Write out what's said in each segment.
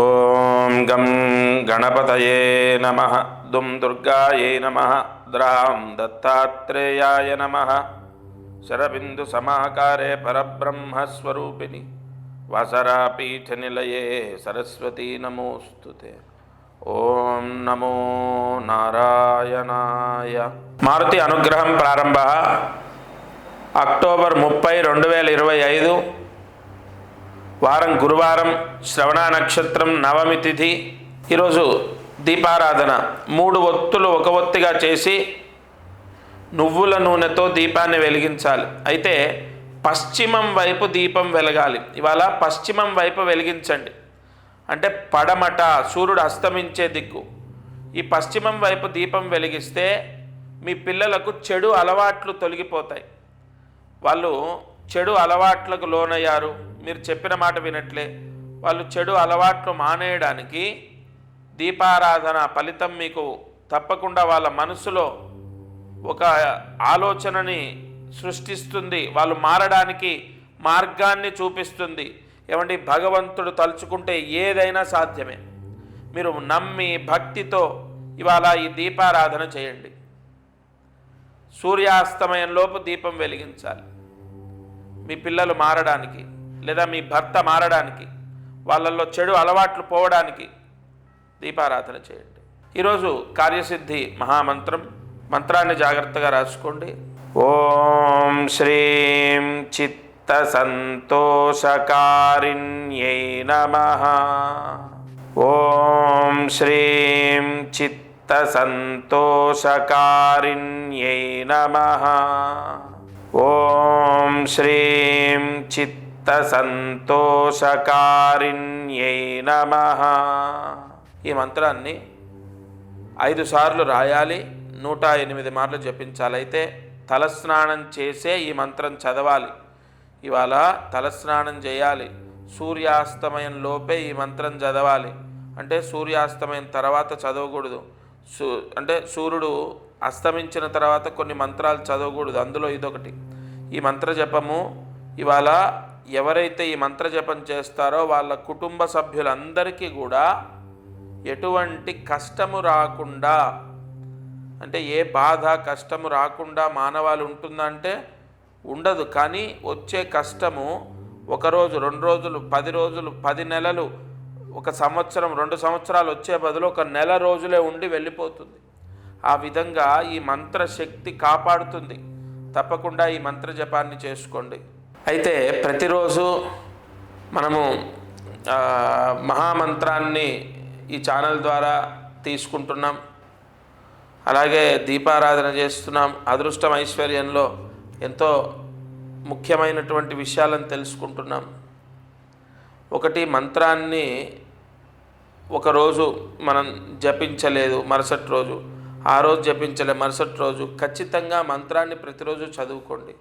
ఓం గం గణపతయే నమః దుం దుర్గాయై నమః ద్రాం దత్తాత్రేయాయ నమః శరబిందు సమాకారే పరబ్రహ్మస్వరూపిణి వాసరాపీఠనిలయే సరస్వతీ నమోస్తుతే. ఓం నమో నారాయణాయ. మారుతి అనుగ్రహం ప్రారంభ అక్టోబర్ 30, 2025 వారం గురువారం, శ్రవణ నక్షత్రం, నవమి తిథి. ఈరోజు దీపారాధన 3 ఒత్తులు ఒక ఒత్తిగా చేసి నువ్వుల నూనెతో దీపాన్ని వెలిగించాలి. అయితే పశ్చిమం వైపు దీపం వెలగాలి. ఇవాళ పశ్చిమం వైపు వెలిగించండి. అంటే పడమట, సూర్యుడు అస్తమించే దిక్కు. ఈ పశ్చిమం వైపు దీపం వెలిగిస్తే మీ పిల్లలకు చెడు అలవాట్లు తొలగిపోతాయి. వాళ్ళు చెడు అలవాట్లకు లోనయ్యారు, మీరు చెప్పిన మాట వినట్లే, వాళ్ళు చెడు అలవాట్లు మానేయడానికి దీపారాధన ఫలితం మీకు తప్పకుండా వాళ్ళ మనసులో ఒక ఆలోచనని సృష్టిస్తుంది, వాళ్ళు మారడానికి మార్గాన్ని చూపిస్తుంది. ఏమండి, భగవంతుడు తలుచుకుంటే ఏదైనా సాధ్యమే. మీరు నమ్మి భక్తితో ఇవాళ ఈ దీపారాధన చేయండి. సూర్యాస్తమయంలోపు దీపం వెలిగించాలి. మీ పిల్లలు మారడానికి, లేదా మీ భర్త మారడానికి, వాళ్ళల్లో చెడు అలవాట్లు పోవడానికి దీపారాధన చేయండి. ఈరోజు కార్యసిద్ధి మహామంత్రం. మంత్రాన్ని జాగ్రత్తగా రాసుకోండి. ఓం శ్రీం చిత్త సంతోషకారిణ్యై నమః. ఓం శ్రీం చిత్త సంతోషకారిణ్యై నమః. ఓం శ్రీం చిత్త సంతోషకారిణ్యై నమః. ఈ మంత్రాన్ని 5 సార్లు రాయాలి, 108 మార్లు జపించాలి. అయితే తలస్నానం చేసే ఈ మంత్రం చదవాలి. ఇవాళ తలస్నానం చేయాలి. సూర్యాస్తమయం లోపే ఈ మంత్రం చదవాలి. అంటే సూర్యాస్తమయం తర్వాత చదవకూడదు. అంటే సూర్యుడు అస్తమించిన తర్వాత కొన్ని మంత్రాలు చదవకూడదు, అందులో ఇదొకటి. ఈ మంత్ర జపము ఇవాళ ఎవరైతే ఈ మంత్ర జపం చేస్తారో వాళ్ళ కుటుంబ సభ్యులందరికీ కూడా ఎటువంటి కష్టము రాకుండా, అంటే ఏ బాధ కష్టము రాకుండా మానవాళి ఉంటుందంటే ఉండదు. కానీ వచ్చే కష్టము 1 రోజు, 2 రోజులు, 10 రోజులు, 10 నెలలు, 1 సంవత్సరం, 2 సంవత్సరాలు వచ్చే బదులు 1 నెల రోజులే ఉండి వెళ్ళిపోతుంది. ఆ విధంగా ఈ మంత్రశక్తి కాపాడుతుంది. తప్పకుండా ఈ మంత్ర జపాన్ని చేసుకోండి. అయితే ప్రతిరోజు మనము మహామంత్రాన్ని ఈ ఛానల్ ద్వారా తీసుకుంటున్నాం. అలాగే దీపారాధన చేస్తున్నాం. అదృష్టం ఐశ్వర్యంలో ఎంతో ముఖ్యమైనటువంటి విషయాలను తెలుసుకుంటున్నాం. ఒకటి, మంత్రాన్ని ఒకరోజు మనం జపించలేదు, మరుసటి రోజు, ఆ రోజు జపించలేదు, మరుసటి రోజు ఖచ్చితంగా మంత్రాన్ని ప్రతిరోజు చదువుకోండి.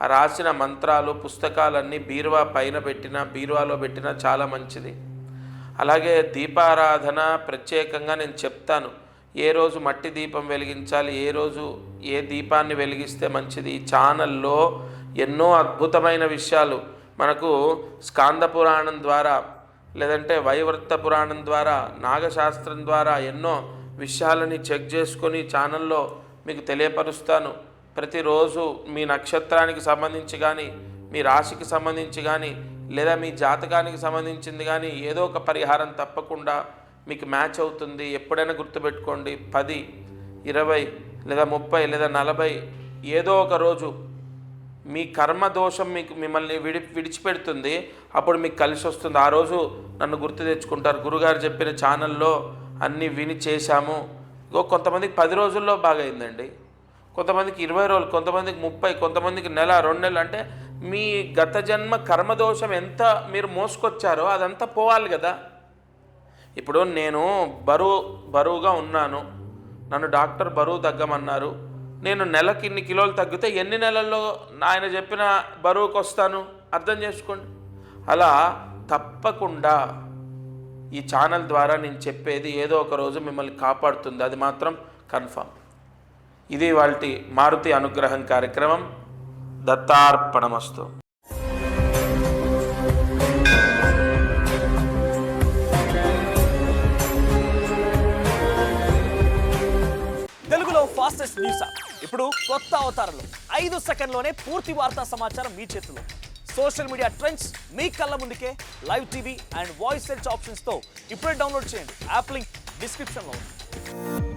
ఆ రాసిన మంత్రాలు పుస్తకాలన్నీ బీరువా పైన పెట్టినా, బీరువాలో పెట్టినా చాలా మంచిది. అలాగే దీపారాధన ప్రత్యేకంగా నేను చెప్తాను. ఏ రోజు మట్టి దీపం వెలిగించాలి, ఏ రోజు ఏ దీపాన్ని వెలిగిస్తే మంచిది. ఈ ఛానల్లో ఎన్నో అద్భుతమైన విషయాలు మనకు స్కాంద పురాణం ద్వారా, లేదంటే వైవర్త పురాణం ద్వారా, నాగశాస్త్రం ద్వారా ఎన్నో విషయాలని చెక్ చేసుకొని ఛానల్లో మీకు తెలియపరుస్తాను. ప్రతిరోజు మీ నక్షత్రానికి సంబంధించి కానీ, మీ రాశికి సంబంధించి కానీ, లేదా మీ జాతకానికి సంబంధించింది కానీ ఏదో ఒక పరిహారం తప్పకుండా మీకు మ్యాచ్ అవుతుంది. ఎప్పుడైనా గుర్తుపెట్టుకోండి, 10, 20 లేదా 30 లేదా 40 ఏదో ఒక రోజు మీ కర్మ దోషం మిమ్మల్ని విడిచిపెడుతుంది. అప్పుడు మీకు కలిసి వస్తుంది. ఆ రోజు నన్ను గుర్తు తెచ్చుకుంటారు, గురుగారు చెప్పిన ఛానల్లో అన్నీ విని చేశాము. కొంతమందికి 10 రోజుల్లో బాగా అయిందండి, కొంతమందికి 20 రోజులు, కొంతమందికి 30, కొంతమందికి నెల, 2 నెలలు. అంటే మీ గత జన్మ కర్మదోషం ఎంత మీరు మోసుకొచ్చారో అదంతా పోవాలి కదా. ఇప్పుడు నేను బరువుగా ఉన్నాను, నన్ను డాక్టర్ బరువు తగ్గమన్నారు. నేను నెలకి ఇన్ని కిలోలు తగ్గితే ఎన్ని నెలల్లో ఆయన చెప్పిన బరువుకు వస్తాను? అర్థం చేసుకోండి. అలా తప్పకుండా ఈ ఛానల్ ద్వారా నేను చెప్పేది ఏదో ఒక రోజు మిమ్మల్ని కాపాడుతుంది, అది మాత్రం కన్ఫర్మ్. ఇది వాల్టి మారుతి అనుగ్రహం కార్యక్రమం. దత్తార్పణమస్తు. న్యూస్ యాప్ ఇప్పుడు కొత్త అవతారంలో 5 సెకండ్లోనే పూర్తి వార్తా సమాచారం మీ చేతిలో. సోషల్ మీడియా ట్రెండ్స్ మీ కళ్ళ ముందుకే live TV and voice search ఆప్షన్స్తో ఇప్పుడే డౌన్లోడ్ చేయండి. యాప్ లింక్ డిస్క్రిప్షన్లో ఉంది.